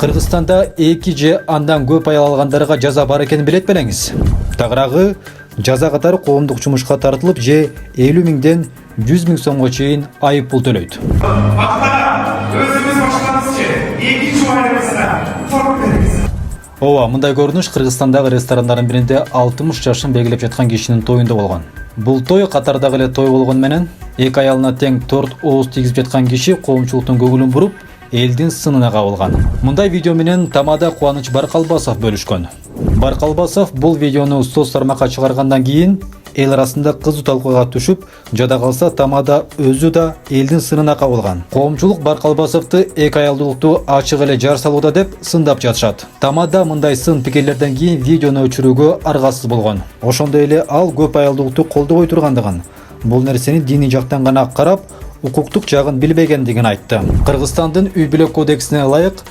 Кыргызстанда 2 же андан көп аял алгандарга жаза бар экенин билет белеңиз. Тагыраагы жаза катары коомдук жумушка тартылып же 50 миңден 100 миң сомго чейин айып пул төлөйт. Ооба, мындай көрүнүш Кыргызстандагы ресторандардын биринде 60 жашын белгилеп жаткан кишинин тоюнда болгон. Бул той катардагы эле той болгон менен эки аялына тең 4 ооз тийгизип жаткан киши коомчулуктун көңүлүн буруп, элдин сынына кабылган. Мындай видео менен тамада Кубаныч Баркалбасов бөлүшкөн. Баркалбасов бул видеону соц тармакка чыгаргандан кийин эл арасында кызуу талкууга түшүп, жада калса тамада өзү да элдин сынына кабылган. Коомчулук Баркалбасовду эки аялдуулукту ачык эле жар салууда деп сындап жатышат. Тамада мындай сын пикирлерден кийин видеону өчүрүүгө аргасыз болгон. Ошондой эле ал көп аялдуулукту колдобой тургандыгын, бул нерсени диний жактан гана карап, укуктук жагын билбегендигин айтты. Кыргызстандын үй бүлөк кодексине ылайык